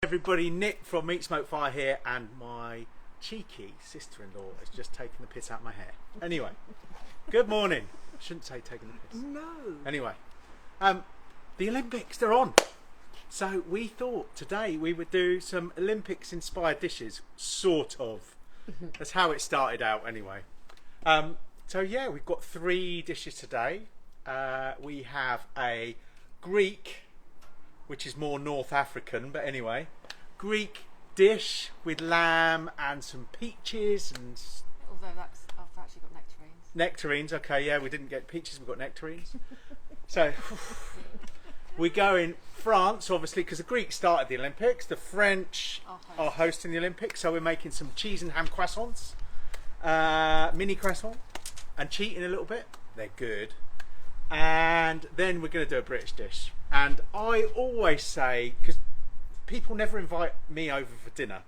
Everybody, Nick from Meat Smoke Fire here, and my cheeky sister-in-law has just taken the piss out of my hair. Anyway, good morning. I shouldn't say taking the piss. No. Anyway, the Olympics, they're on. So we thought today we would do some Olympics-inspired dishes, sort of. That's how it started out anyway. So yeah, we've got 3 dishes today. We have a Greek, which is more North African, but anyway, Greek dish with lamb and some peaches and... Although I've actually got nectarines. Nectarines, okay, yeah, we didn't get peaches, we've got nectarines. So, we go in France, obviously, because the Greeks started the Olympics. The French are hosting the Olympics, so we're making some cheese and ham croissants, mini croissant, and cheating a little bit. They're good. And then we're going to do a British dish. And I always say, because people never invite me over for dinner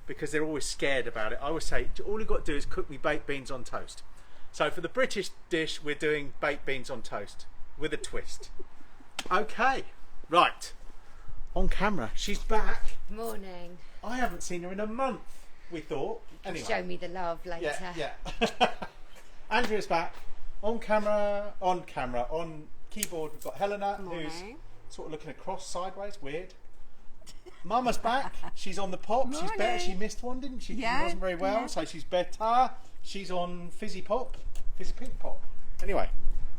because they're always scared about it, I always say, all you've got to do is cook me baked beans on toast. So for the British dish, we're doing baked beans on toast with a twist. Okay, right. On camera, she's back. Morning. I haven't seen her in a month, we thought. Anyway. Show me the love later. Yeah. Andrea's back. On keyboard we've got Helena, who's sort of looking across sideways, weird. Mama's back. She's on the pop. She's better. She missed one, didn't she? Yeah. She wasn't very well, so she's better. She's on fizzy pink pop. Anyway,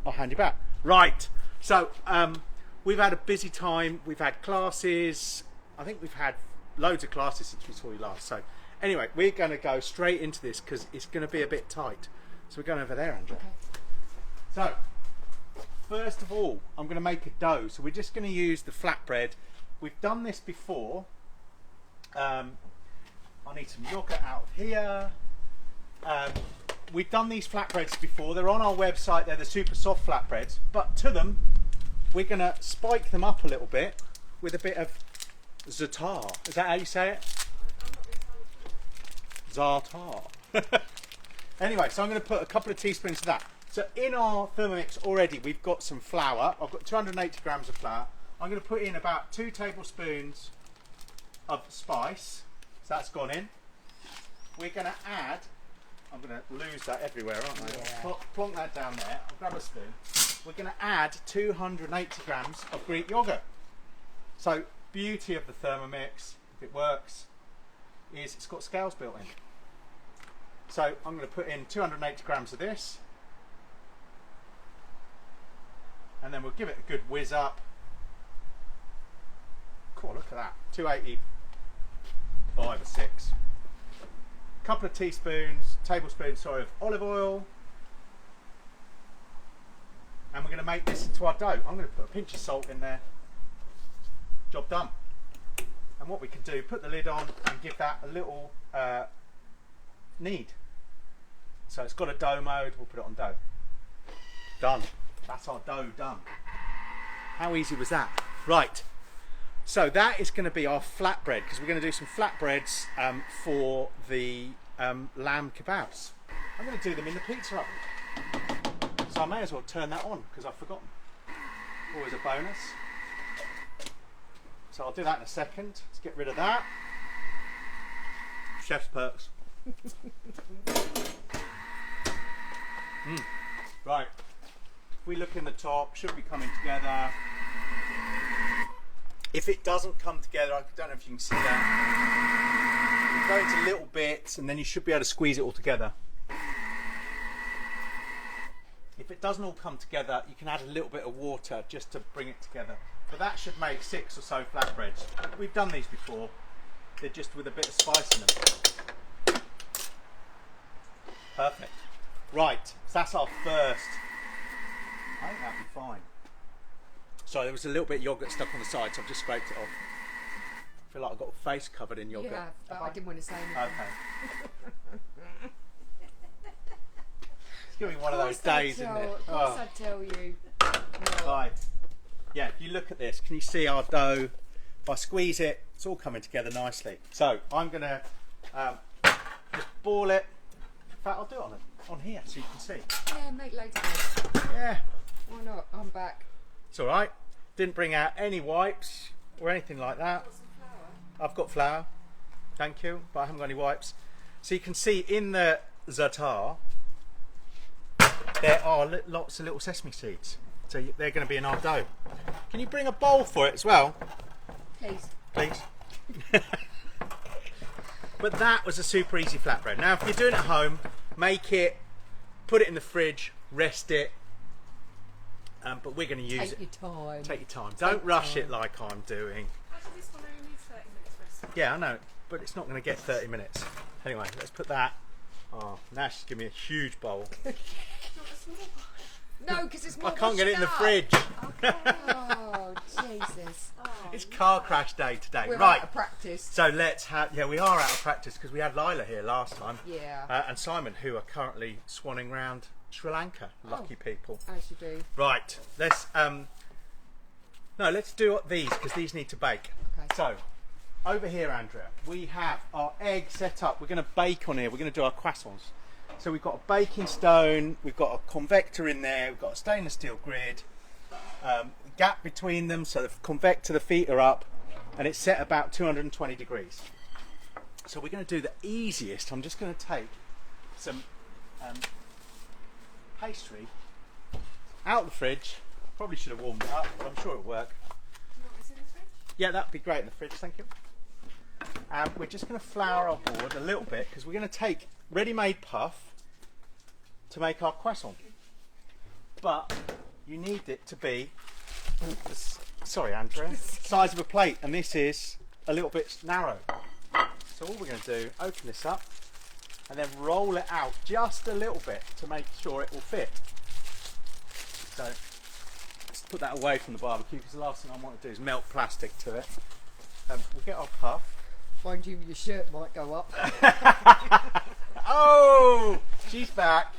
I'll hand you back. Right. So we've had a busy time. We've had classes. I think we've had loads of classes since we saw you last. So anyway, we're going to go straight into this because it's going to be a bit tight. So we're going over there, Andrea. Okay. So, first of all, I'm going to make a dough. So we're just going to use the flatbread. We've done this before. I need some yogurt out of here. We've done these flatbreads before. They're on our website. They're the super soft flatbreads. But to them, we're going to spike them up a little bit with a bit of za'atar. Is that how you say it? Za'atar. Anyway, so I'm going to put a couple of teaspoons of that. So in our Thermomix already, we've got some flour. I've got 280 grams of flour. I'm going to put in about 2 tablespoons of spice. So that's gone in. We're going to add, I'm going to lose that everywhere, aren't I? Yeah. Plonk that down there. I'll grab a spoon. We're going to add 280 grams of Greek yogurt. So beauty of the Thermomix, if it works, is it's got scales built in. So I'm going to put in 280 grams of this. And then we'll give it a good whiz up. Cool, look at that. 280, 5 or 6. A couple of tablespoons of olive oil. And we're going to make this into our dough. I'm going to put a pinch of salt in there. Job done. And what we can do, put the lid on and give that a little knead. So it's got a dough mode, we'll put it on dough. Done. That's our dough done. How easy was that? Right. So that is going to be our flatbread, because we're going to do some flatbreads for the lamb kebabs. I'm going to do them in the pizza oven. So I may as well turn that on, because I've forgotten. Always a bonus. So I'll do that in a second. Let's get rid of that. Chef's perks. Right. If we look in the top, should be coming together. If it doesn't come together, I don't know if you can see that. You go into little bits and then you should be able to squeeze it all together. If it doesn't all come together, you can add a little bit of water just to bring it together. But that should make 6 or so flatbreads. We've done these before. They're just with a bit of spice in them. Perfect. Right, so that's our first. I think that'll be fine. Sorry, there was a little bit of yogurt stuck on the side, so I've just scraped it off. I feel like I've got a face covered in yogurt. Yeah, but I didn't want to say anything. Okay. It's going to be one of those days, isn't it? Of course I'd tell you. No. Right. Yeah, if you look at this, can you see our dough? If I squeeze it, it's all coming together nicely. So I'm going to just ball it. In fact, I'll do it on here so you can see. Yeah, make loads of it. Yeah. Why not? I'm back. It's all right. Didn't bring out any wipes or anything like that. I've got flour, thank you, but I haven't got any wipes. So you can see in the za'atar there are lots of little sesame seeds. So they're going to be in our dough. Can you bring a bowl for it as well? Please. Please. But that was a super easy flatbread. Now if you're doing it at home, make it, put it in the fridge, rest it. But we're going to use it. Take your time. Take your time. Don't rush it like I'm doing. Actually, this one only needs 30 minutes rest. Yeah, I know, but it's not going to get 30 minutes. Anyway, let's put that. Oh, now she's giving me a huge bowl. Not a small one. No, because it's more I can't get it in the washed fridge. Oh, Jesus. Oh, It's car crash day today. We're Right. out of practice. So let's have. Yeah, we are out of practice because we had Lila here last time. Yeah. And Simon, who are currently swanning round Sri Lanka. Lucky people. As you do. Right. Let's. No, let's do these because these need to bake. Okay. So, over here, Andrea, we have our egg set up. We're going to bake on here. We're going to do our croissants. So we've got a baking stone, we've got a convector in there, we've got a stainless steel grid, gap between them so the convector, the feet are up, and it's set about 220 degrees. So we're going to do the easiest. I'm just going to take some pastry out of the fridge. Probably should have warmed it up, but I'm sure it'll work. Not this in the fridge? Yeah, that'd be great in the fridge, thank you. We're just going to flour our board a little bit because we're going to take ready-made puff to make our croissant. But you need it to be, sorry Andrea, size of a plate, and this is a little bit narrow. So all we're going to do, open this up and then roll it out just a little bit to make sure it will fit. So let's put that away from the barbecue because the last thing I want to do is melt plastic to it. We'll get our puff. Mind you, your shirt might go up. Oh, she's back.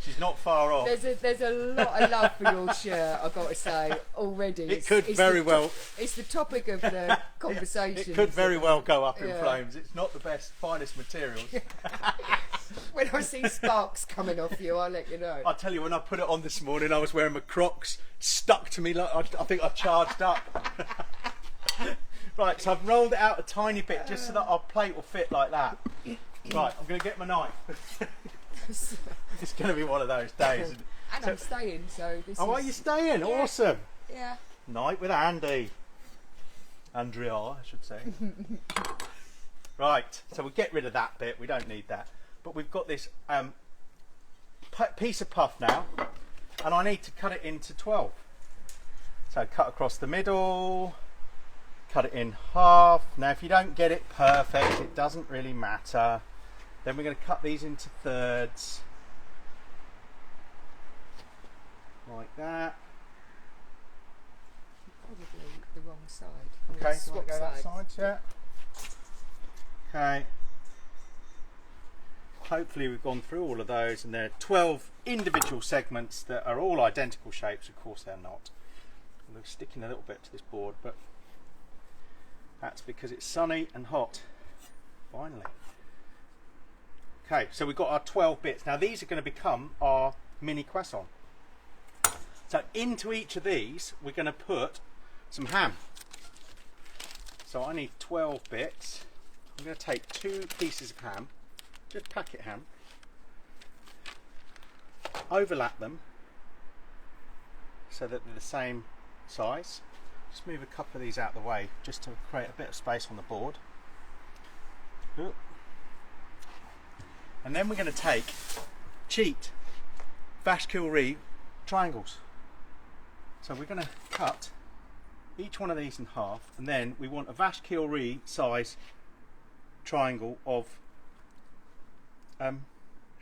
She's not far off. There's a lot of love for your shirt, I've got to say, already. It could very well. It's the topic of the conversation. It could very well go up in Yeah. flames. It's not the best, finest materials. When I see sparks coming off you, I'll let you know. I'll tell you, when I put it on this morning, I was wearing my Crocs, stuck to me like I think I charged up. Right, so I've rolled it out a tiny bit just so that our plate will fit like that. Right, I'm going to get my knife. It's going to be one of those days. Isn't it? And I'm staying, so this Oh, is... are you staying? Yeah. Awesome. Yeah. Night with Andy. Andrea, I should say. Right, so we'll get rid of that bit. We don't need that. But we've got this piece of puff now, and I need to cut it into 12. So cut across the middle, cut it in half. Now if you don't get it perfect, it doesn't really matter. Then we're going to cut these into thirds. Like that. Probably the wrong side. Okay, Swap so go that sides. side, yeah. Okay. Hopefully we've gone through all of those, and there are 12 individual segments that are all identical shapes. Of course they're not. They're sticking a little bit to this board, but that's because it's sunny and hot. Finally. Okay, so we've got our 12 bits. Now these are going to become our mini croissant. So into each of these we're going to put some ham. So I need 12 bits. I'm going to take 2 pieces of ham, just packet ham, overlap them so that they're the same size. Just move a couple of these out of the way just to create a bit of space on the board. And then we're going to take cheat vache qui rit triangles. So we're going to cut each one of these in half, and then we want a vache qui rit size triangle of ham.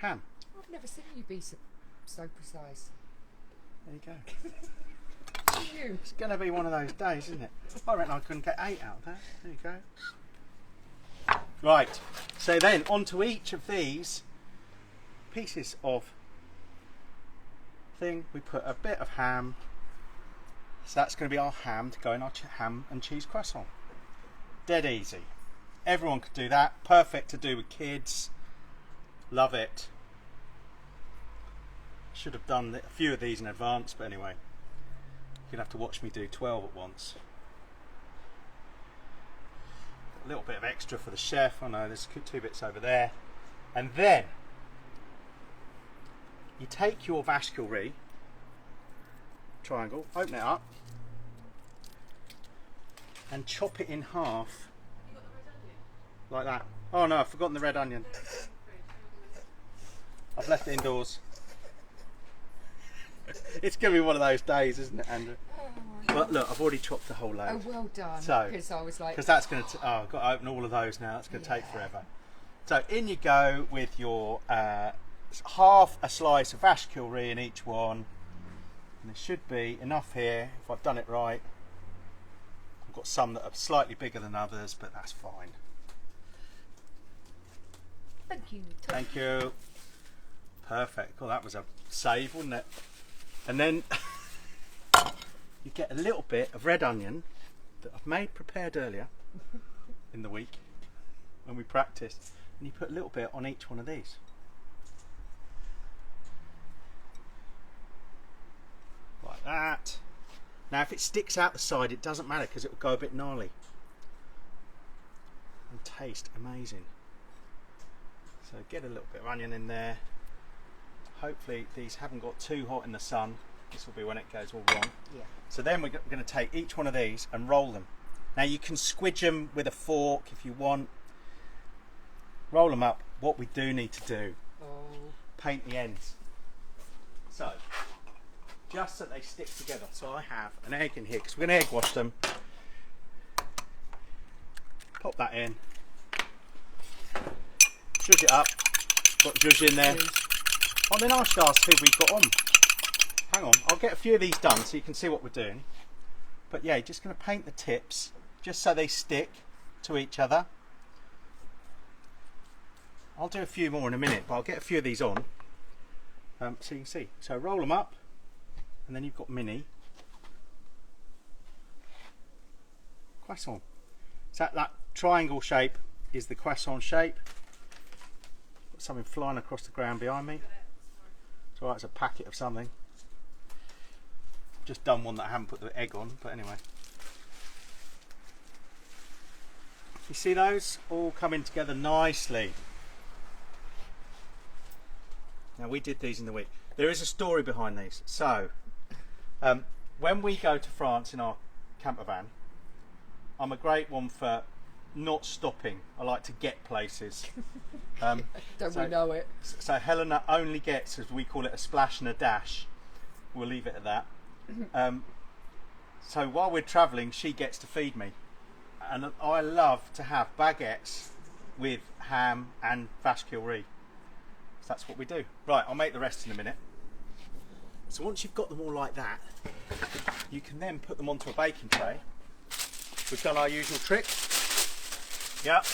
I've never seen you be so precise. There you go. You. It's going to be one of those days, isn't it? I reckon I couldn't get 8 out of that. There you go. Right, so then onto each of these pieces of thing we put a bit of ham. So that's going to be our ham to go in our ham and cheese croissant. Dead easy. Everyone could do that. Perfect to do with kids. Love it. Should have done a few of these in advance, but anyway, you're going to have to watch me do 12 at once. A little bit of extra for the chef. I know there's 2 bits over there. And then you take your vache qui ris triangle, open it up, and chop it in half. You got the red onion? Like that. Oh no, I've forgotten the red onion. I've left it indoors. It's going to be one of those days, isn't it, Andrew? But look, I've already chopped the whole load. Oh, well done. So, Because I was like, because that's going to, I've got to open all of those now. That's going to take forever. So in you go with your half a slice of vache qui ris in each one. And there should be enough here, if I've done it right. I've got some that are slightly bigger than others, but that's fine. thank you. Thank you. Perfect. Well, that was a save, wasn't it? And then you get a little bit of red onion that I've prepared earlier in the week when we practiced, and you put a little bit on each one of these. Like that. Now if it sticks out the side, it doesn't matter because it will go a bit gnarly and taste amazing. So get a little bit of onion in there. Hopefully these haven't got too hot in the sun. This will be when it goes all wrong. Yeah. So then we're going to take each one of these and roll them. Now you can squidge them with a fork if you want. Roll them up. What we do need to do, paint the ends. So, just so they stick together. So I have an egg in here because we're going to egg wash them. Pop that in. Zhuzh it up. Got zhuzh in there. Oh, then I should ask who we got on. Hang on, I'll get a few of these done so you can see what we're doing. But yeah, just going to paint the tips just so they stick to each other. I'll do a few more in a minute, but I'll get a few of these on so you can see. So roll them up, and then you've got mini croissant. So that triangle shape is the croissant shape. Got something flying across the ground behind me. It's alright, it's a packet of something. Just done one that I haven't put the egg on, but anyway. You see those all coming together nicely. Now we did these in the week. There is a story behind these. So, when we go to France in our camper van, I'm a great one for not stopping. I like to get places. Don't we know it? So Helena only gets, as we call it, a splash and a dash. We'll leave it at that. So while we're travelling, she gets to feed me. And I love to have baguettes with ham and vache qui ris. So that's what we do. Right, I'll make the rest in a minute. So once you've got them all like that, you can then put them onto a baking tray. We've done our usual trick. Yep.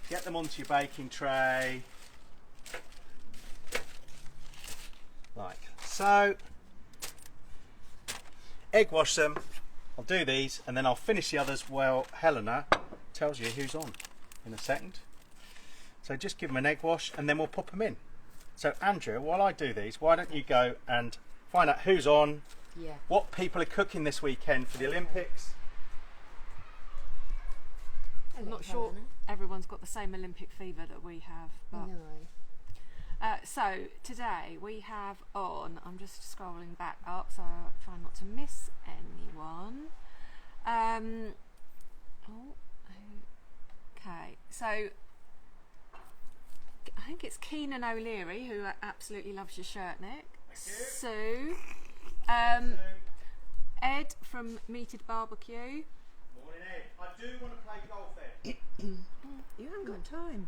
Get them onto your baking tray. Like so. Egg wash them. I'll do these and then I'll finish the others while Helena tells you who's on in a second. So just give them an egg wash and then we'll pop them in. So Andrew, while I do these, why don't you go and find out who's on, what people are cooking this weekend for the Olympics. I'm not sure everyone's got the same Olympic fever that we have, but so today we have on, I'm just scrolling back up so I try not to miss anyone. Okay, so I think it's Keenan O'Leary who absolutely loves your shirt, Nick. Sue, Ed from Meated Barbecue. Morning, Ed. I do want to play golf, Ed. You haven't got time.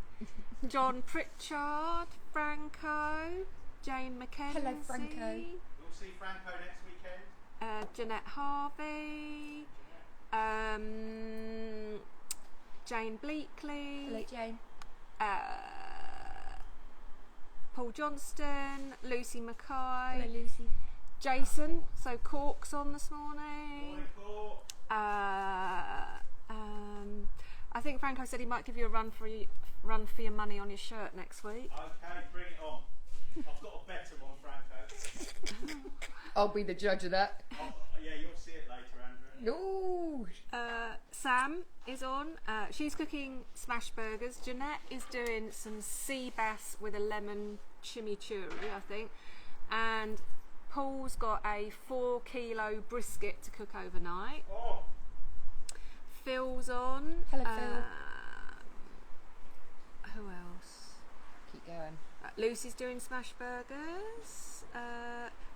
John Pritchard, Franco, Jane Mackenzie. Hello, Franco. We'll see Franco next weekend. Jeanette Harvey, Jane Bleakley. Hello, Jane. Paul Johnston, Lucy Mackay. Hello, Lucy. Jason, so Cork's on this morning. Morning, Cork. I think Franco said he might give you a run for your money on your shirt next week. Okay, bring it on. I've got a better one, Franco. I'll be the judge of that. Yeah, you'll see it later, Andrew. No. Sam is on. She's cooking smash burgers. Jeanette is doing some sea bass with a lemon chimichurri, I think. And Paul's got a 4 kilo brisket to cook overnight. Oh. Phil's on. Hello, Phil. Who else? Keep going. Lucy's doing smash burgers.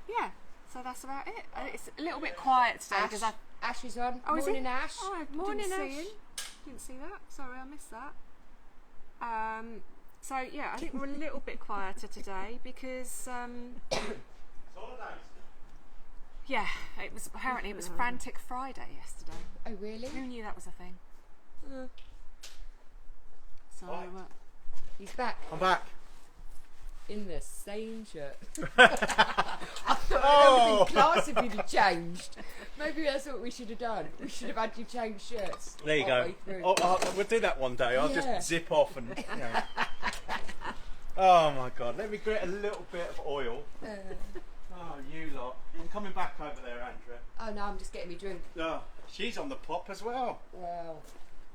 Yeah, so that's about it. It's a little bit quiet today because Ash is on. Oh, is Morning, he? Ash. Oh, Morning, didn't Ash. see him. Didn't see that. Sorry, I missed that. So yeah, I think we're a little bit quieter today because yeah, it was Frantic Friday yesterday. Oh, really? Who knew that was a thing? So Right. He's back I'm back. in the same shirt. I thought it would have been class if you'd have changed. Maybe that's what we should have done. We should have had you change shirts. There you go. halfway through. We'll do that one day. I'll Yeah. just zip off and. You know. Oh my God! Let me get a little bit of oil. Oh, you lot! I'm coming back over there, Andrea. Oh no, I'm just getting me drink. Oh, she's on the pop as well. Wow.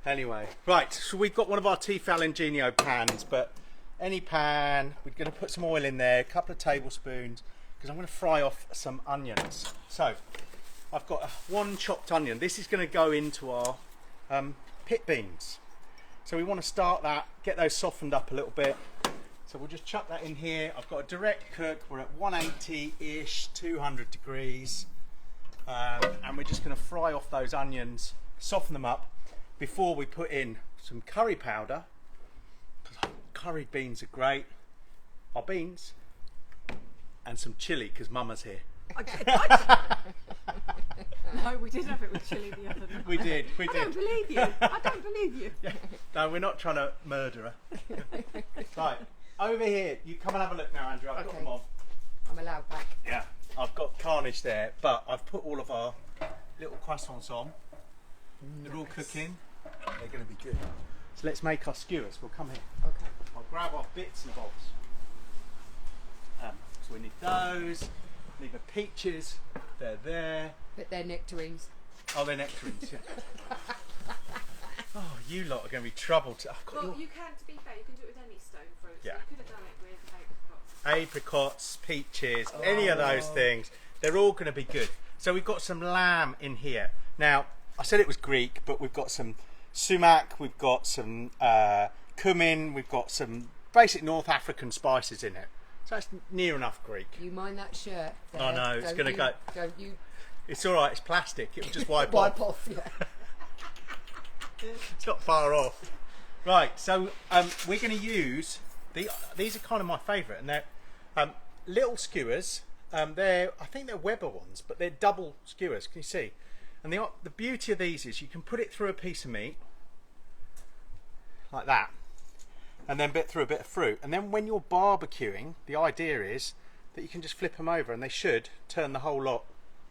Anyway, right. So we've got one of our Tefal Ingenio pans, but any pan. We're going to put some oil in there, a couple of tablespoons, because I'm going to fry off some onions. So I've got one chopped onion. This is going to go into our pit beans. So we want to start that, get those softened up a little bit. So we'll just chuck that in here. I've got a direct cook. We're at 180-ish, 200 degrees. And we're just going to fry off those onions, soften them up before we put in some curry powder. Curried beans are great. Our beans. And some chilli, because Mama's here. No, we did have it with chilli the other night. We did. I don't believe you. I don't believe you. No, we're not trying to murder her. Right, over here. You come and have a look now, Andrew. I've got Okay. them on. I'm allowed back. Yeah, I've got carnage there, but I've put all of our little croissants on. They're all cooking. They're going to be good. So let's make our skewers. We'll come here. Okay. I'll grab our bits and bobs. So we need those. Need the peaches. They're there. But they're nectarines. Oh, they're nectarines. Yeah. Oh, you lot are going to be troubled. I've got Well, your you can, to be fair, you can do it with any stone fruit. Yeah. So you could have done it with apricots. apricots, peaches, any of those things. They're all going to be good. So we've got some lamb in here. Now, I said it was Greek, but we've got some sumac, we've got some cumin, we've got some basic North African spices in it. So that's near enough Greek. You mind that shirt? There. Oh, no, it's Don't gonna you- go- Don't you It's all right, it's plastic. It will just wipe wipe off. off? Yeah. It's not far off. Right, so we're going to use these are kind of my favourite, and they're little skewers. I think they're Weber ones, but they're double skewers. Can you see? And the beauty of these is you can put it through a piece of meat like that, and then through a bit of fruit. And then when you're barbecuing, the idea is that you can just flip them over, and they should turn the whole lot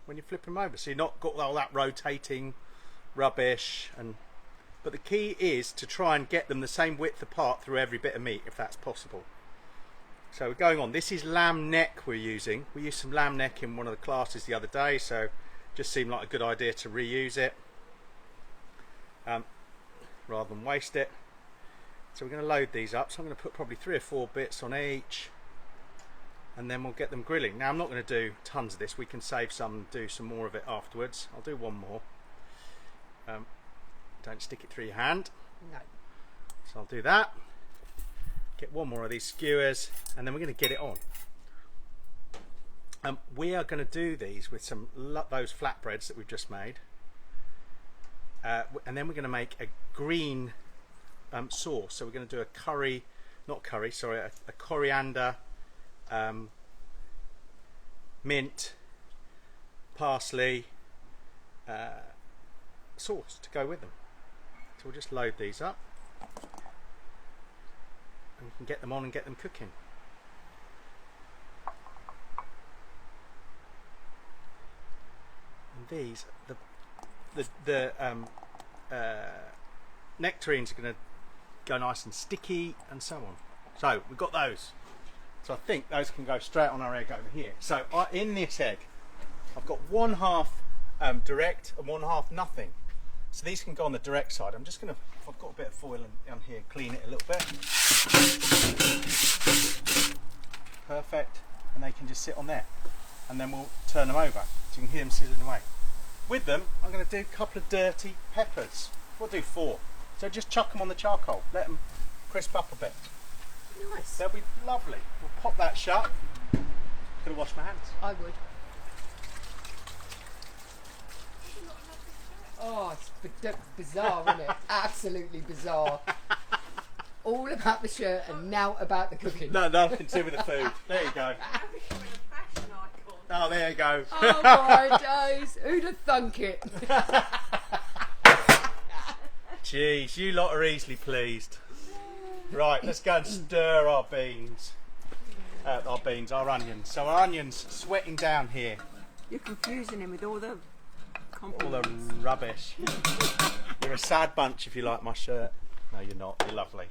when you flip them over. So you've not got all that rotating rubbish. But the key is to try and get them the same width apart through every bit of meat, if that's possible. So we're going on. This is lamb neck we're using. We used some lamb neck in one of the classes the other day, so it just seemed like a good idea to reuse it rather than waste it. So we're going to load these up. So I'm going to put probably 3 or 4 bits on each, and then we'll get them grilling. Now I'm not going to do tons of this. We can save some and do some more of it afterwards. I'll do one more. Don't stick it through your hand. No. So I'll do that. Get one more of these skewers, and then we're going to get it on. We are going to do these with some those flatbreads that we've just made, and then we're going to make a green sauce. So we're going to do a coriander, mint, parsley sauce to go with them. So we'll just load these up, and we can get them on and get them cooking. And these, the nectarines are going to go nice and sticky and so on. So we've got those. So I think those can go straight on our egg over here. So in this egg, I've got 1/2 direct and 1/2 nothing. So these can go on the direct side. I'm just going to, if I've got a bit of foil on here, clean it a little bit. Perfect. And they can just sit on there. And then we'll turn them over so you can hear them sizzling away. With them, I'm going to do a couple of dirty peppers. We'll do 4. So just chuck them on the charcoal. Let them crisp up a bit. Nice. They'll be lovely. We'll pop that shut. Could have washed my hands. I would. Oh, it's bizarre, isn't it? Absolutely bizarre. All about the shirt and now about the cooking. No, nothing to do with the food. There you go. Oh, there you go. Oh my days, who'd have thunk it? Jeez, you lot are easily pleased. Right, let's go and stir our beans. Our onions. So our onions sweating down here. You're confusing him with all the All the rubbish. You're a sad bunch if you like my shirt. No, you're not. You're lovely.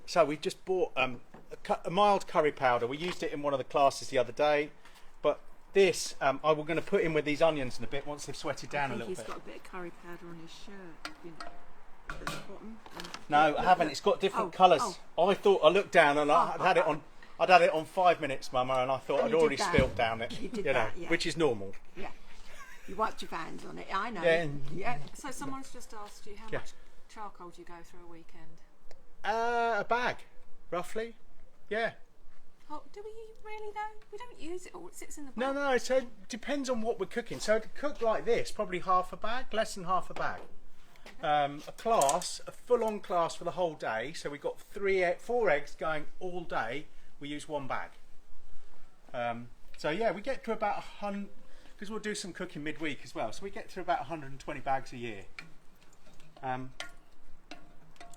So we just bought a mild curry powder. We used it in one of the classes the other day. But this, I was going to put in with these onions in a bit once they've sweated down a little bit. He's got a bit of curry powder on his shirt. At the bottom. No, I haven't. It's got different colours. I thought, I looked down and I'd had it on 5 minutes, Mama, and I thought And I'd you already did that. spilt down it. You did know, that, yeah. which is normal. Yeah. You wiped your hands on it. I know. Yeah. Yeah. So someone's just asked you how Yeah. much charcoal do you go through a weekend? A bag, roughly. Yeah. Oh, do we really though? We don't use it all. It sits in the No, bag. no. So it depends on what we're cooking. So to cook like this, probably half a bag, less than half a bag. A full-on class for the whole day. So we've got 4 eggs going all day. We use 1 bag. So yeah, we get to about 100, because we'll do some cooking midweek as well. So we get to about 120 bags a year,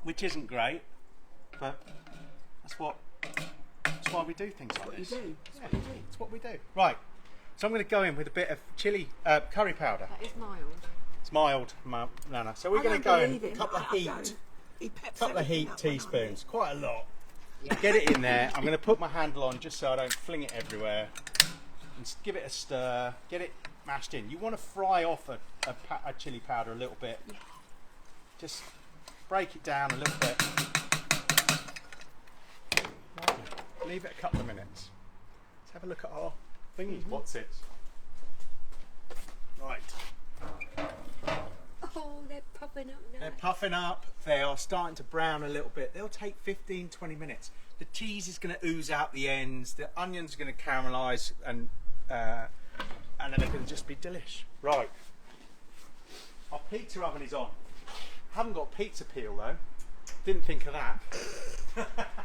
which isn't great, but that's why we do things like this. It's what we do. Right. So I'm going to go in with a bit of chili curry powder. That is mild. It's mild, Nana. So we're going to go in a couple of heat teaspoons, quite a lot. Get it in there. I'm going to put my handle on just so I don't fling it everywhere, and give it a stir. Get it mashed in. You want to fry off a chili powder a little bit. Just break it down a little bit. Leave it a couple of minutes. Let's have a look at our thingies. What's it? Right. Oh, they're popping up now. They're puffing up. They are starting to brown a little bit. They'll take 15-20 minutes. The cheese is going to ooze out the ends. The onions are going to caramelise, and then they're going to just be delish. Right. Our pizza oven is on. Haven't got pizza peel though. Didn't think of that.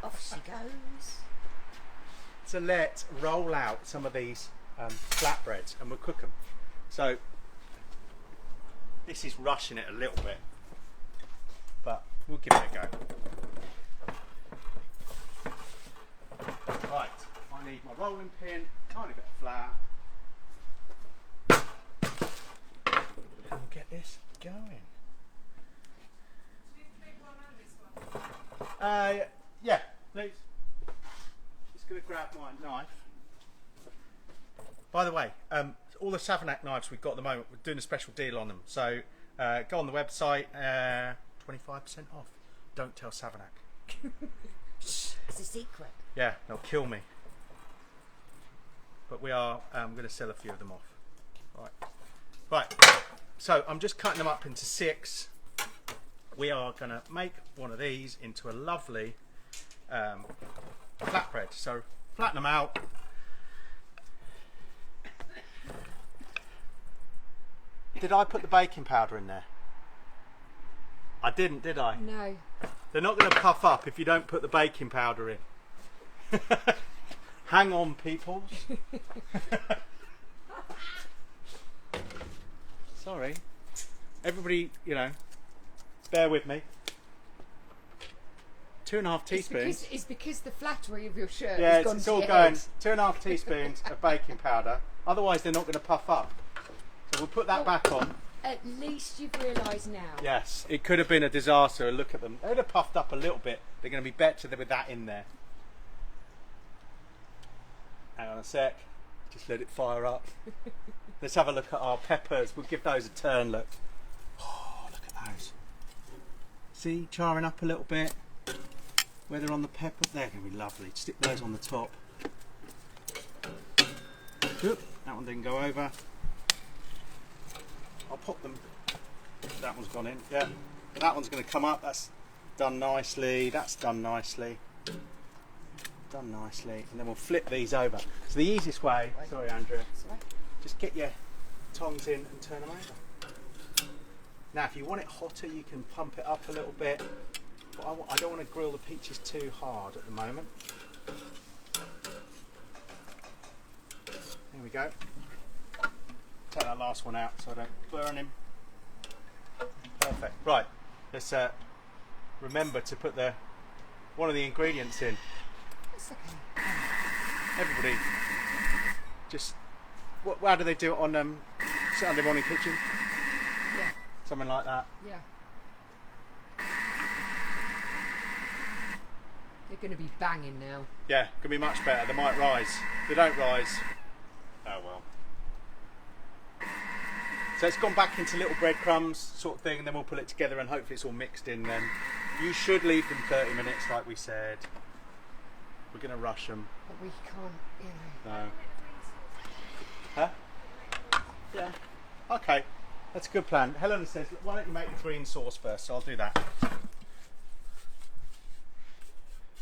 Off she goes. So let's roll out some of these flatbreads and we'll cook them. So this is rushing it a little bit, but we'll give it a go. Right, I need my rolling pin, tiny bit of flour, and we'll get this going. Yeah, please. Just going to grab my knife. By the way, all the Savanac knives we've got at the moment, we're doing a special deal on them. So go on the website, 25% off. Don't tell Savanac. It's a secret. Yeah, they'll kill me. But we are going to sell a few of them off. Right. So I'm just cutting them up into 6. We are going to make one of these into a lovely flatbread. So flatten them out. Did I put the baking powder in there? I didn't, did I? No. They're not going to puff up if you don't put the baking powder in. Hang on, peoples. Sorry. Everybody, bear with me. 2.5 teaspoons. It's because the flattery of your shirt Yeah, has gone it's to all your going. head. 2.5 teaspoons of baking powder. Otherwise, they're not going to puff up. So we'll put that back on. At least you've realised now. Yes, it could have been a disaster. Look at them. They would have puffed up a little bit. They're going to be better with that in there. Hang on a sec. Just let it fire up. Let's have a look at our peppers. We'll give those a turn. Look. those. See, charring up a little bit. Where they're on the pepper, they're going to be lovely. Stick those on the top. Oop, that one didn't go over. I'll pop them. That one's gone in. Yeah, that one's going to come up. That's done nicely. That's done nicely. Done nicely. And then we'll flip these over. So the easiest way. Sorry, Andrea. Just get your tongs in and turn them over. Now, if you want it hotter, you can pump it up a little bit. But I don't want to grill the peaches too hard at the moment. There we go. Take that last one out so I don't burn him. Perfect. Right, let's remember to put one of the ingredients in. Everybody, just how do they do it on Saturday Morning Kitchen? Yeah. Something like that. Yeah. They're going to be banging now. Yeah, can be much better. They might rise. If they don't rise, oh well. So it's gone back into little breadcrumbs sort of thing, and then we'll put it together and hopefully it's all mixed in then. You should leave them 30 minutes like we said. We're going to rush them. But we can't, you know. No. Huh? Yeah. Okay, that's a good plan. Helena says, why don't you make the green sauce first? So I'll do that.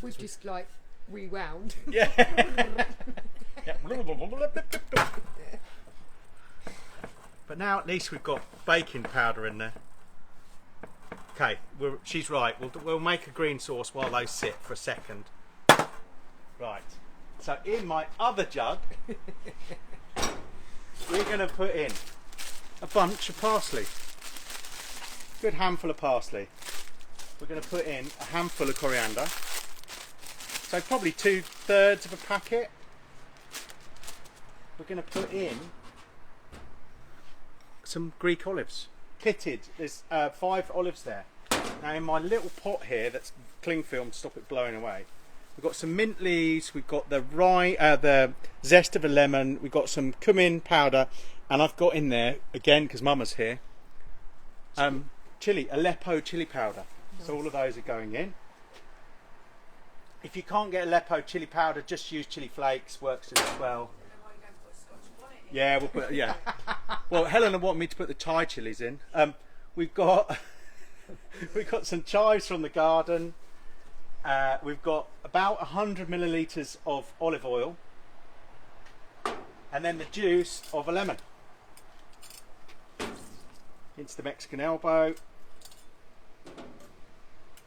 We've just like rewound. Yeah. Yeah. But now at least we've got baking powder in there. Okay, she's right. We'll make a green sauce while those sit for a second. Right. So in my other jug, we're going to put in a bunch of parsley. Good handful of parsley. We're going to put in a handful of coriander. So probably 2/3 of a packet. We're going to put in some Greek olives, pitted. There's 5 olives there. Now in my little pot here that's cling film to stop it blowing away, we've got some mint leaves, we've got the the zest of a lemon, we've got some cumin powder, and I've got in there, again because Mama's here, chili, Aleppo chili powder. Nice. So all of those are going in. If you can't get Aleppo chili powder, just use chili flakes, works just as well. Yeah, we'll put, yeah. Well, Helena wanted me to put the Thai chilies in. We've got some chives from the garden. We've got about 100 millilitres of olive oil, and then the juice of a lemon. Into the Mexican elbow.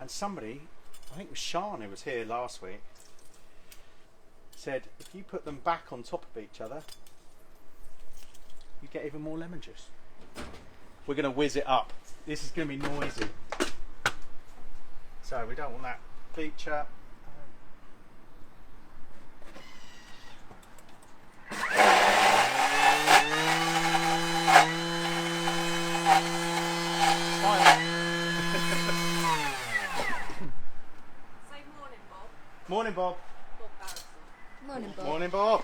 And somebody, I think it was Sean who was here last week, said if you put them back on top of each other, you get even more lemon juice. We're going to whiz it up. This is going to be noisy. So we don't want that feature. Say morning, Bob. Morning, Bob. Bob Barrison. Morning, Bob. Morning, Bob.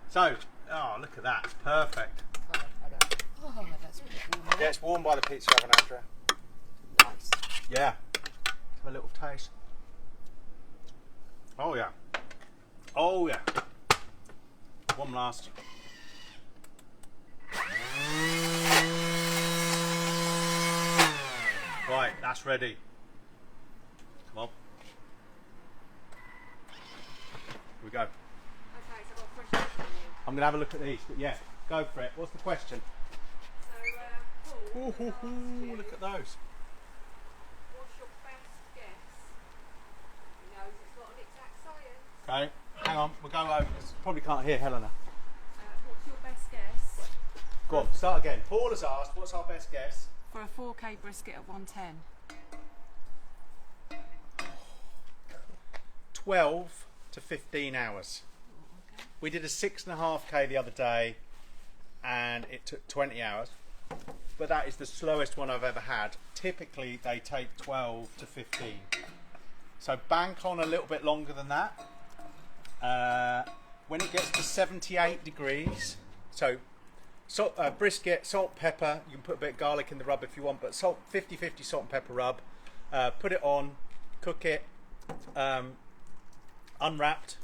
So, oh, look at that. It's perfect. Oh, that's really cool. Yeah, it's warmed by the pizza oven, Andrea. Nice. Yeah. Have a little taste. Oh, yeah. Oh, yeah. One last. Right, that's ready. Come on. Here we go. Okay, so I've got a question for you. I'm going to have a look at these, but yeah, go for it. What's the question? So, Paul, Ooh, hoo, hoo, look at those. what's your best guess? He knows it's not an exact science. Okay, hang on, we'll go over. Probably can't hear Helena. What's your best guess Go on, start again. Paul has asked, what's our best guess? for a 4K brisket at 110? 12 to 15 hours. Okay. We did a 6.5K the other day and it took 20 hours. But that is the slowest one I've ever had. Typically they take 12 to 15. So bank on a little bit longer than that. When it gets to 78 degrees, so Salt, brisket, salt, pepper. You can put a bit of garlic in the rub if you want, but 50-50 salt and pepper rub. Put it on, cook it, unwrapped,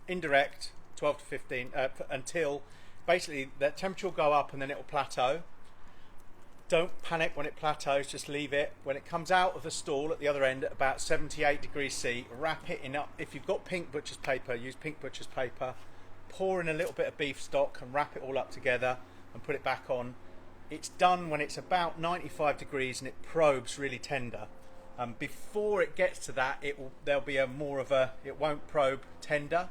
indirect, 12 to 15, until basically the temperature will go up and then it will plateau. Don't panic when it plateaus, just leave it. When it comes out of the stall at the other end at about 78 degrees C, wrap it in up. If you've got pink butcher's paper, use pink butcher's paper. Pour in a little bit of beef stock and wrap it all up together and put it back on. It's done when it's about 95 degrees and it probes really tender. Before it gets to that, there'll be it won't probe tender.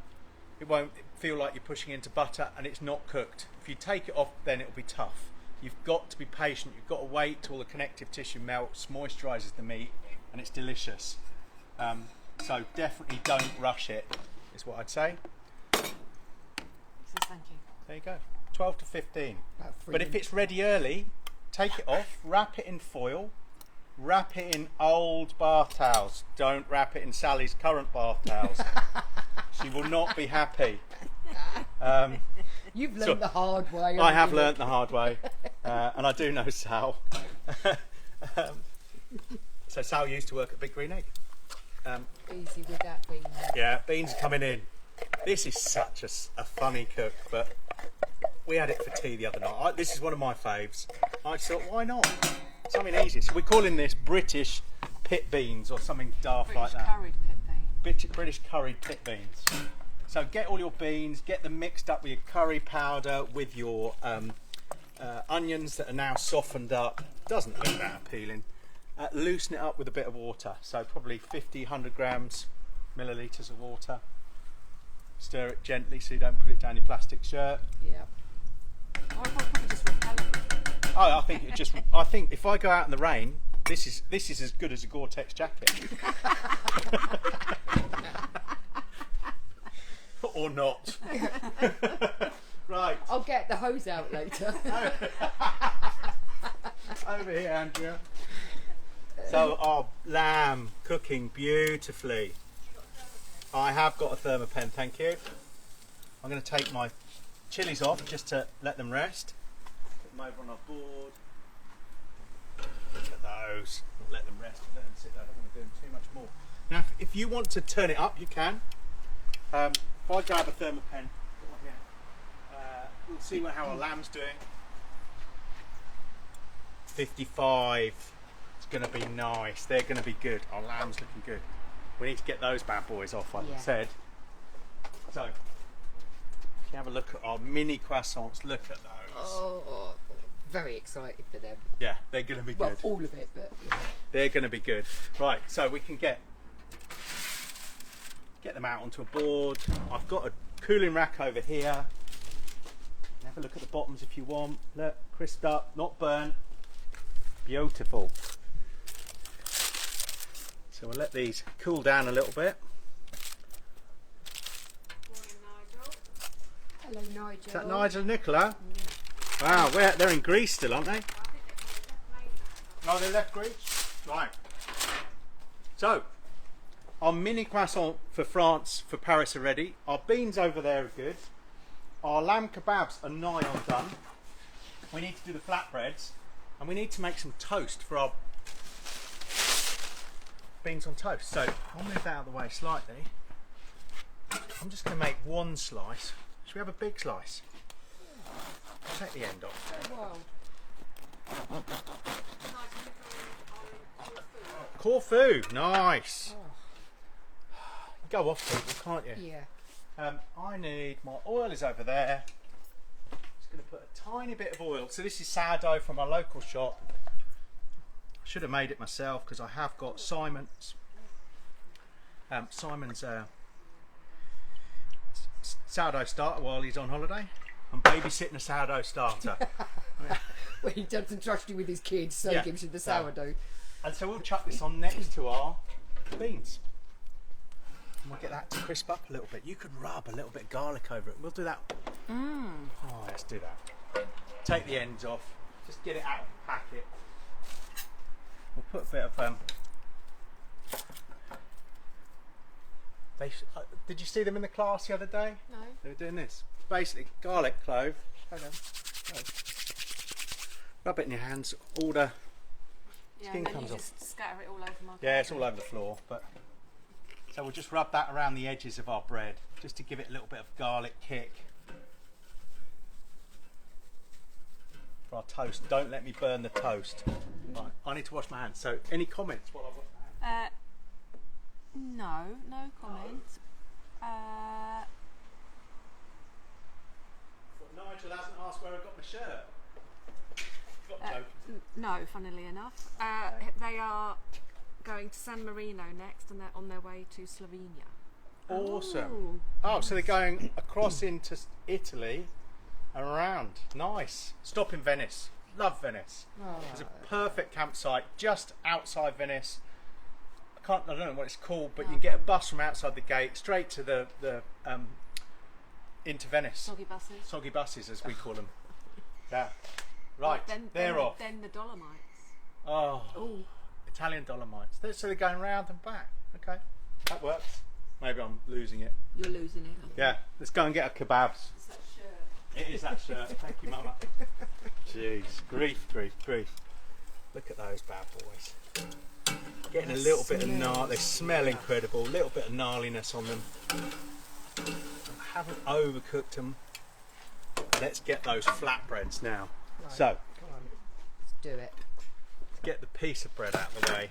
It won't feel like you're pushing into butter, and it's not cooked. If you take it off, then it'll be tough. You've got to be patient. You've got to wait till the connective tissue melts, moisturises the meat, and it's delicious. So definitely don't rush it, is what I'd say. Thank you. There you go. 12 to 15. About 3 But if minutes. it's ready early, take it off, wrap it in foil, wrap it in old bath towels. Don't wrap it in Sally's current bath towels. She will not be happy. You've learned the hard way. I have haven't you? learnt the hard way, and I do know Sal. So Sal used to work at Big Green Egg. Easy with that thing. Yeah, beans are coming in. This is such a funny cook, but we had it for tea the other night. This is one of my faves. I just thought, why not? Something easy. So we're calling this British pit beans or something daft British like that. curried pit bean. British curried pit beans. So get all your beans, get them mixed up with your curry powder, with your onions that are now softened up. Doesn't look that appealing. Loosen it up with a bit of water. So probably 50, 100 grams, millilitres of water. Stir it gently so you don't put it down your plastic shirt. Yeah. Or if I probably just repel it. Oh, I think if I go out in the rain, this is as good as a Gore-Tex jacket. Or not. Right. I'll get the hose out later. Over here, Andrea. So our lamb cooking beautifully. I have got a Thermopen, thank you. I'm going to take my chilies off just to let them rest. Put them over on our board. Look at those. Let them rest. Let them sit there. I don't want to do them too much more. Now, if you want to turn it up, you can. If I grab a Thermopen, we'll see how our lamb's doing. 55. It's going to be nice. They're going to be good. Our lamb's looking good. We need to get those bad boys off, like I said. So, if you have a look at our mini croissants, look at those. Oh, very excited for them. Yeah, they're going to be Well, good. all of it, but yeah. They're going to be good. Right, so we can get them out onto a board. I've got a cooling rack over here. Have a look at the bottoms if you want. Look, crisped up, not burnt. Beautiful. So we'll let these cool down a little bit. Hello, Nigel. Is that Nigel and Nicola? Wow, they're in Greece still, aren't they? Oh, they left Greece? Right. So, our mini croissant for France, for Paris are ready. Our beans over there are good. Our lamb kebabs are nigh on done. We need to do the flatbreads, and we need to make some toast for our beans on toast. So I'll move that out of the way slightly. I'm just going to make one slice. Should we have a big slice? Take the end off. Wow. Corfu, nice. Go off people, can't you? Yeah. I need, my oil is over there. Just going to put a tiny bit of oil. So this is sourdough from our local shop. I should have made it myself because I have got Simon's sourdough starter while he's on holiday. I'm babysitting a sourdough starter. When he doesn't trust you with his kids, so Yeah. he gives you the sourdough. And so we'll chuck this on next to our beans. And we'll get that to crisp up a little bit. You could rub a little bit of garlic over it. We'll do that. Oh, let's do that. Take the ends off. Just get it out of the packet. We'll put a bit of did you see them in the class the other day? No. They were doing this. Basically, garlic clove. Hold on. Rub it in your hands. All the Yeah, skin and then comes you off. just scatter it all over my Yeah, it's all over the floor. But so we'll just rub that around the edges of our bread, just to give it a little bit of garlic kick. For our toast. Don't let me burn the toast. Right, I need to wash my hands. So, any comments while I wash my hands? No comments. Nigel hasn't asked where I got my shirt. Got joking. No, funnily enough. They are going to San Marino next, and they're on their way to Slovenia. Awesome. Oh, so they're going across into Italy and around. Nice. Stop in Venice. Love Venice. It's a perfect campsite just outside Venice. I don't know what it's called, but you can get a bus from outside the gate straight to the into Venice. Soggy buses, as we call them. Yeah. Right. They're off. Then the Dolomites. Oh. Italian Dolomites. So they're going round and back. Okay. That works. Maybe I'm losing it. You're losing it. Yeah. Let's go and get our kebabs. It's that shirt. It is that shirt. Thank you, Mama. Jeez. Grief. Look at those bad boys. Getting a little bit of gnar. They smell incredible. A little bit of gnarliness on them. I haven't overcooked them. Let's get those flatbreads now. Right, So, come on, let's do it. get the piece of bread out of the way.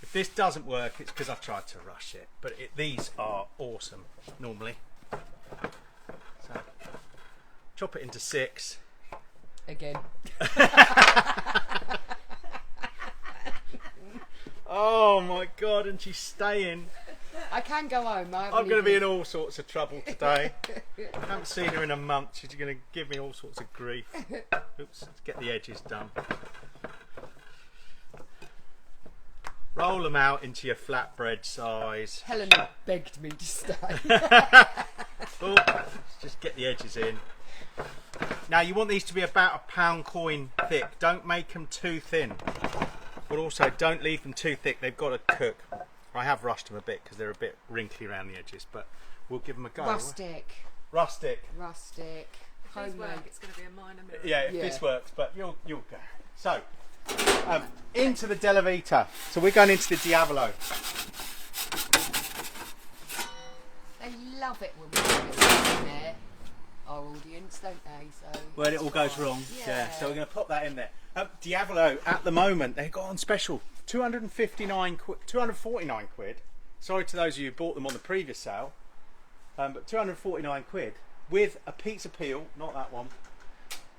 If this doesn't work, it's because I've tried to rush it. But these are awesome, normally. So, chop it into 6. Again. Oh my God, and she's staying. I can go home. I'm going to be in all sorts of trouble today. I haven't seen her in a month. She's going to give me all sorts of grief. Oops, let's get the edges done. Roll them out into your flatbread size. Helena begged me to stay. Oh, just get the edges in. Now you want these to be about a pound coin thick. Don't make them too thin. But also don't leave them too thick. They've got to cook. I have rushed them a bit because they're a bit wrinkly around the edges, but we'll give them a go. Rustic. Rustic. If these Homemade. work, it's going to be a minor miracle. Yeah, if this works, but you'll go. So, into the Della Vita. So we're going into the Diavolo. They love it when we do it in there. Our audience, don't they? So Where it all goes wrong. Yeah. So we're going to pop that in there. Diavolo at the moment they've got on special 249 quid, 249 quid. Sorry to those of you who bought them on the previous sale, but 249 quid with a pizza peel, not that one,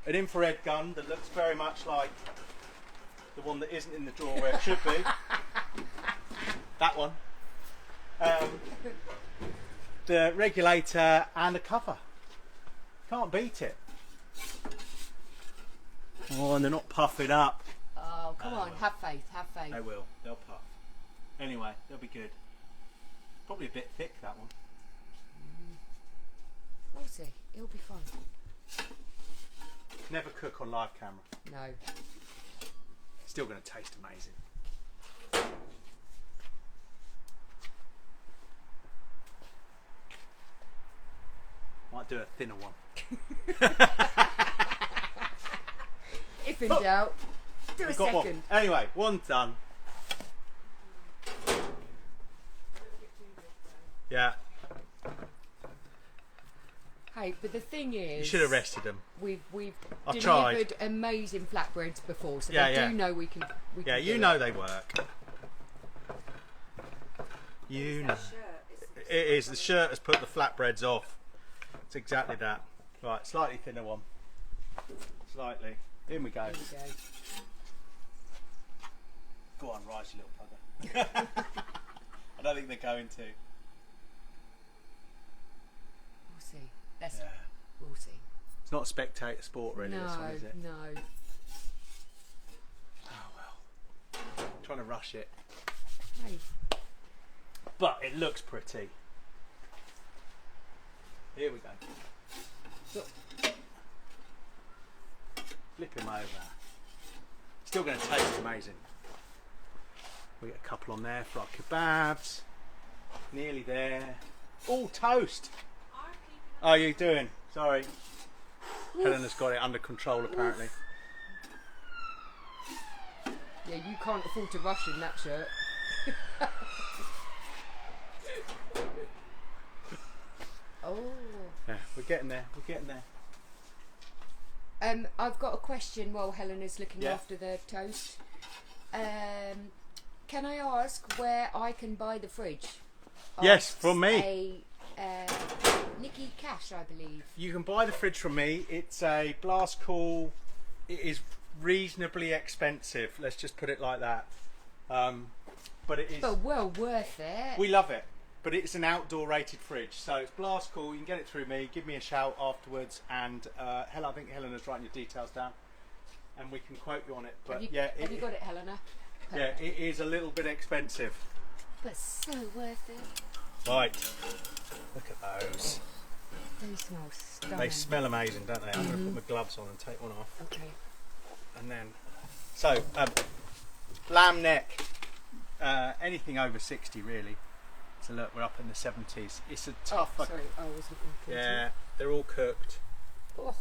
an infrared gun that looks very much like the one that isn't in the drawer where it should be. That one. The regulator and a cover. Can't beat it. Oh, and they're not puffing up. Oh, come on, have faith, have faith. They will. They'll puff. Anyway, they'll be good. Probably a bit thick, that one. We'll see. It'll be fun. Never cook on live camera. No. Still going to taste amazing. Might do a thinner one. If in doubt, do a We've got one. second. Anyway, one's done. Yeah, Hey, but the thing is, you should have rested them. We've I've delivered tried. amazing flatbreads before, so Yeah, they yeah. do know we can. Yeah, can you do know it. they work. You know. Shirt. It is. The shirt has put the flatbreads off. It's exactly that. Right, slightly thinner one. Slightly. In we go. There you go. Go on, rise, you little bugger. I don't think they're going to. We'll see. Let's. Yeah. We'll see. It's not a spectator sport, really, no, this one, is it? no. Oh well. Trying to rush it. Hey, But it looks pretty. Here we go. look, Flip him over. Still going to taste amazing. We get a couple on there for our kebabs. Nearly there. All toast. Oh, you doing? Sorry. Helena's got it under control apparently. Yeah, you can't afford to rush in that shirt. Oh. Yeah, we're getting there. We're getting there. I've got a question while Helena's looking Yeah. after the toast. Can I ask where I can buy the fridge? Yes, Asks from me. Nikki Cash, I believe. You can buy the fridge from me. It's a Blascool. It is reasonably expensive. Let's just put it like that. But it is. But well worth it. We love it. But it's an outdoor rated fridge, so it's Blascool. You can get it through me. Give me a shout afterwards, and I think Helena's writing your details down, and we can quote you on it. But have you got it, Helena? Yeah, it is a little bit expensive. But so worth it. Right, look at those. They smell stunning. They smell amazing, don't they? I'm going to put my gloves on and take one off. Okay. And then, so lamb neck, anything over 60 really. So look, we're up in the 70s. It's a tough. Oh, sorry, I was looking for Yeah, they're all cooked. Oh,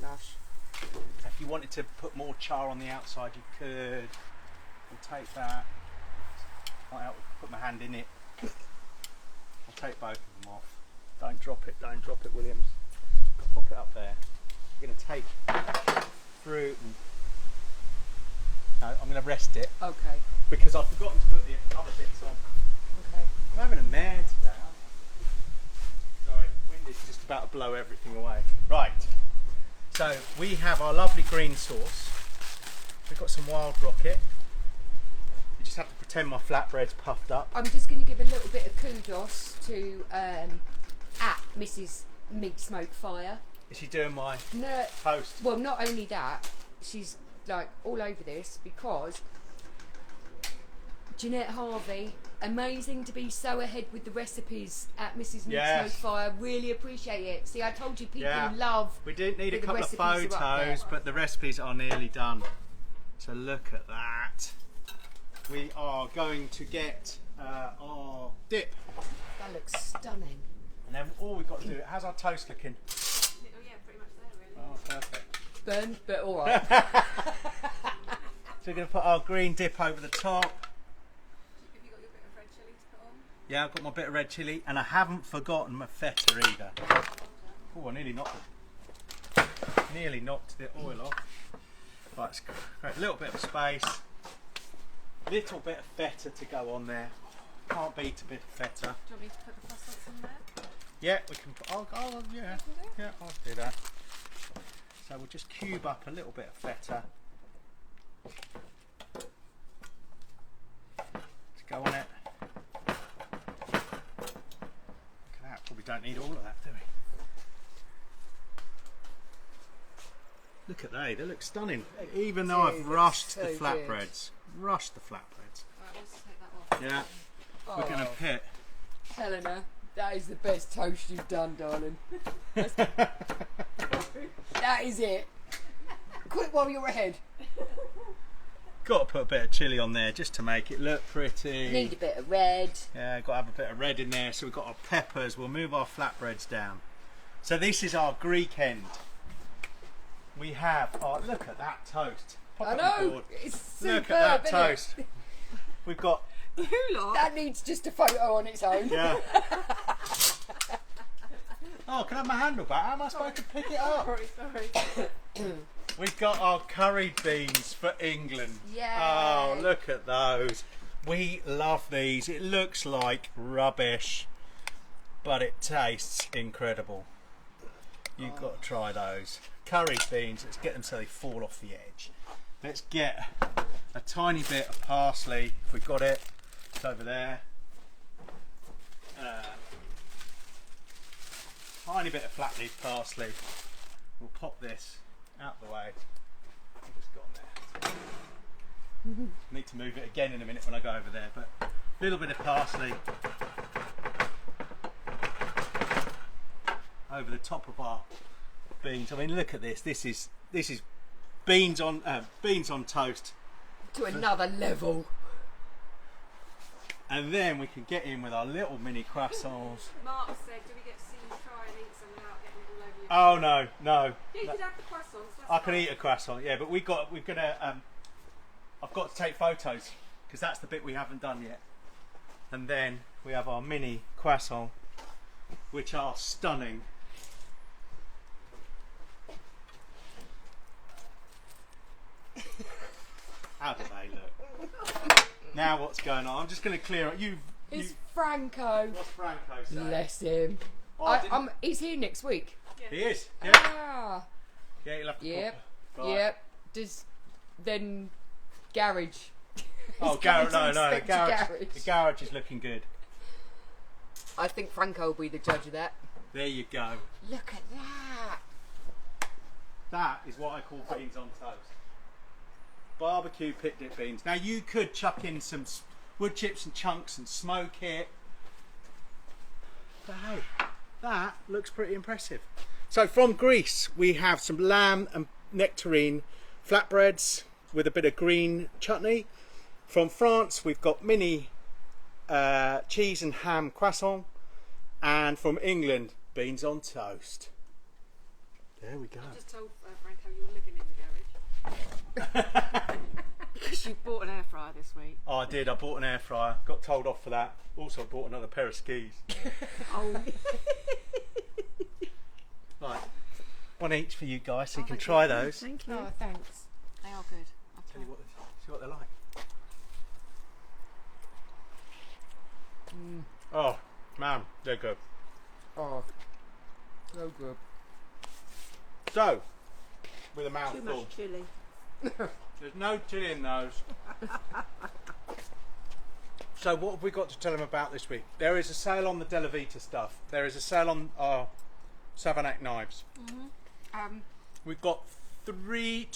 lush. If you wanted to put more char on the outside, you could. I'll take that. I'll put my hand in it. I'll take both of them off. Don't drop it, Williams. Pop it up there. I'm going to take fruit and. No, I'm going to rest it Okay. because I've forgotten to put the other bits on. Okay. I'm having a mare today. Sorry, wind is just about to blow everything away. Right. So we have our lovely green sauce. We've got some wild rocket. You just have to pretend my flatbread's puffed up. I'm just going to give a little bit of kudos to at Mrs. Meat Smoke Fire. Is she doing my No, toast? well, not only that, she's like all over this because Jeanette Harvey, amazing to be so ahead with the recipes at Mrs. Meat Yes. Smoke Fire. Really appreciate it. See, I told you people Yeah. love. We didn't need a But the couple of recipes are up photos, there. but the recipes are nearly done. So look at that. We are going to get our dip. That looks stunning. And then all we've got to do, how's our toast looking? Oh yeah, pretty much there really. Oh, perfect. Burnt, but all right. So we're going to put our green dip over the top. Have you got your bit of red chilli to put on? Yeah, I've got my bit of red chilli, and I haven't forgotten my feta either. Oh, I nearly knocked the oil off. Right, let's create a little bit of space. Little bit of feta to go on there. Can't beat a bit of feta. Do you want me to put the croissants in there? Yeah, we can. Yeah, I'll do that. So we'll just cube up a little bit of feta. Let's go on it. Look at that. Probably don't need all of that, do we? Look at they look stunning. Even though I've Dude, rushed so the good. flatbreads. Rushed the flatbreads. Right, we'll just take that off. Yeah, we're going to pit. Helena, that is the best toast you've done, darling. That is it. Quick while you're ahead. Got to put a bit of chilli on there just to make it look pretty. Need a bit of red. Yeah, got to have a bit of red in there. So we've got our peppers. We'll move our flatbreads down. So this is our Greek end. We have our, look at that toast. Pop I it on the know, board. it's superb, Look at that isn't it? toast. We've got, You lot. That needs just a photo on its own. yeah. Oh, can I have my handle back? How am I supposed to pick it up? Sorry. We've got our curried beans for England. Yay. Oh, look at those. We love these. It looks like rubbish, but it tastes incredible. You've got to try those. Curried beans, let's get them so they fall off the edge. Let's get a tiny bit of parsley, if we've got it. It's over there. Tiny bit of flat leaf parsley. We'll pop this out the way. I've just got on there. Need to move it again in a minute when I go over there, but a little bit of parsley over the top of our beans. I mean, look at this. This is beans on toast. To another level. And then we can get in with our little mini croissants. Mark said, do we get to see you try and eat some without getting it all over your Oh no, no. Yeah, you could have the croissants. That's I can fine. eat a croissant, yeah, but we're gonna. I've got to take photos because that's the bit we haven't done yet. And then we have our mini croissant, which are stunning. How do they look? Now what's going on? I'm just going to clear it. It's Franco. What's Franco saying? Bless him. Oh, I didn't- He's here next week. He is. Yeah. Ah. Yeah, you'll have to. Yep. Right. Yep. Does then garage. Oh, He's coming garage. to No, the inspect garage. your The garage is looking good. I think Franco will be the judge of that. There you go. Look at that. That is what I call beans on toast. Barbecue pit dip beans. Now you could chuck in some wood chips and chunks and smoke it. But hey, that looks pretty impressive. So from Greece we have some lamb and nectarine flatbreads with a bit of green chutney. From France we've got mini cheese and ham croissant. And from England, beans on toast. There we go. I just told Franco you were living in the garage. Because you bought an air fryer this week. Oh, I did. I bought an air fryer. Got told off for that. Also, bought another pair of skis. Oh. Right, one each for you guys, so you can thank try you. those. Thank you. Oh, thanks. They are good. I'll Tell you what, see what they're like. Oh man, they're good. Oh, so good. So, with a Too mouthful, much chilli. there's no chili in those. So what have we got to tell them about this week? There is a sale on the Della Vita stuff. There is a sale on our Savanac knives. We've got three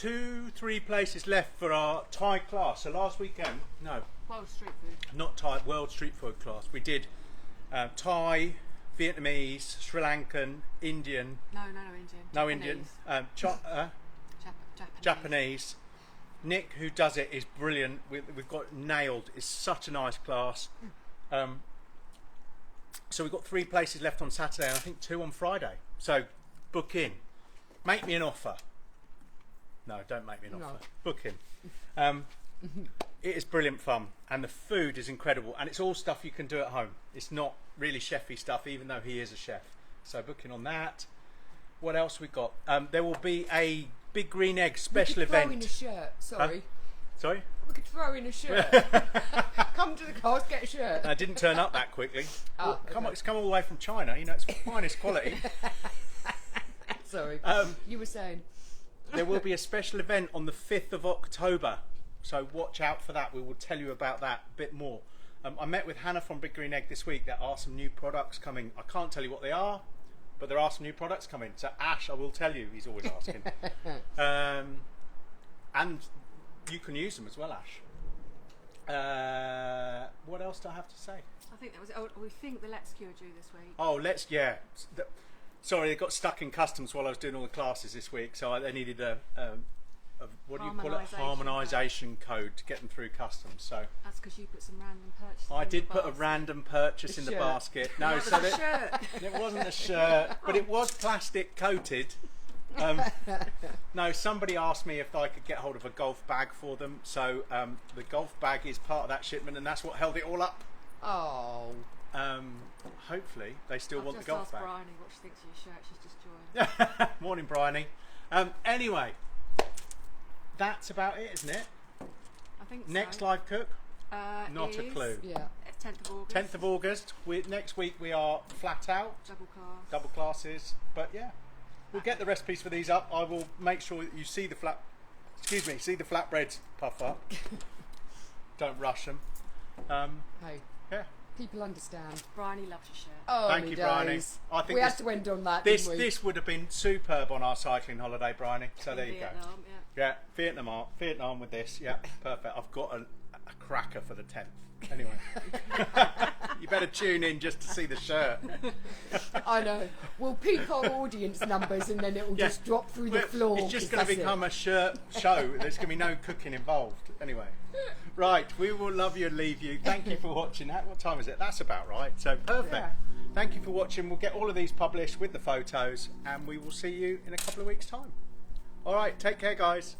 places left for our Thai class. So last weekend, no, World street food. not Thai, World Street Food class. We did Thai, Vietnamese, Sri Lankan, Indian, No, Indian. no Indian, Japanese. Japanese. Nick, who does it, is brilliant. We've got it nailed. It's such a nice class. So we've got 3 places left on Saturday and I think 2 on Friday. So book in. Make me an offer. No, don't make me an offer. Book in. It is brilliant fun and the food is incredible and it's all stuff you can do at home. It's not really chefy stuff even though he is a chef. So book in on that. What else we got? There will be a Big Green Egg special we could throw event. in a shirt. Sorry. Sorry? We could throw in a shirt. Come to the course, get a shirt. I didn't turn up that quickly. Oh, Well, okay. it's come all the way from China. You know, it's finest quality. Sorry. You were saying. There will be a special event on the 5th of October. So watch out for that. We will tell you about that a bit more. I met with Hannah from Big Green Egg this week. There are some new products coming. I can't tell you what they are, but there are some new products coming. So Ash, I will tell you. He's always asking. And you can use them as well, Ash. What else do I have to say? I think that was it. Oh, we think the Let's Cure due this week. Oh, sorry, they got stuck in customs while I was doing all the classes this week, so they needed a what do you call it? Harmonisation Harmonisation code to get them through customs. So That's because you put some random purchases I in did the put a basket. random purchase in the shirt. basket. No, That so was a that shirt. it wasn't a shirt, but it was plastic coated. No, somebody asked me if I could get hold of a golf bag for them, so the golf bag is part of that shipment, and that's what held it all up. Oh. Hopefully, they still I've want the just golf asked bag. Bryony what she thinks of your shirt. She's just joined. Morning, Bryony. Anyway, that's about it, isn't it? I think Next so. live cook, not a is clue. Yeah. 10th of August. 10th of August. Next week we are flat out, Double class. double classes. But yeah, we'll get the recipes for these up. I will make sure that you see the flatbreads puff up. Don't rush them. Hey, Yeah. people understand. Bryony loves your shirt. Oh, Thank me you, Bryony. days. I think we this- had to end on that, This didn't we? this would have been superb on our cycling holiday, Bryony. So In there you go. Vietnam, Yeah, Vietnam with this. Yeah, perfect. I've got a cracker for the 10th. Anyway, you better tune in just to see the shirt. I know. We'll peak our audience numbers and then it will Yeah. just drop through the Well, floor. It's just 'cause going to that's become a shirt show. There's going to be no cooking involved. Anyway, Right, we will love you and leave you. Thank you for watching. What time is it? That's about right. So perfect. Yeah. Thank you for watching. We'll get all of these published with the photos, and we will see you in a couple of weeks' time. All right, take care, guys.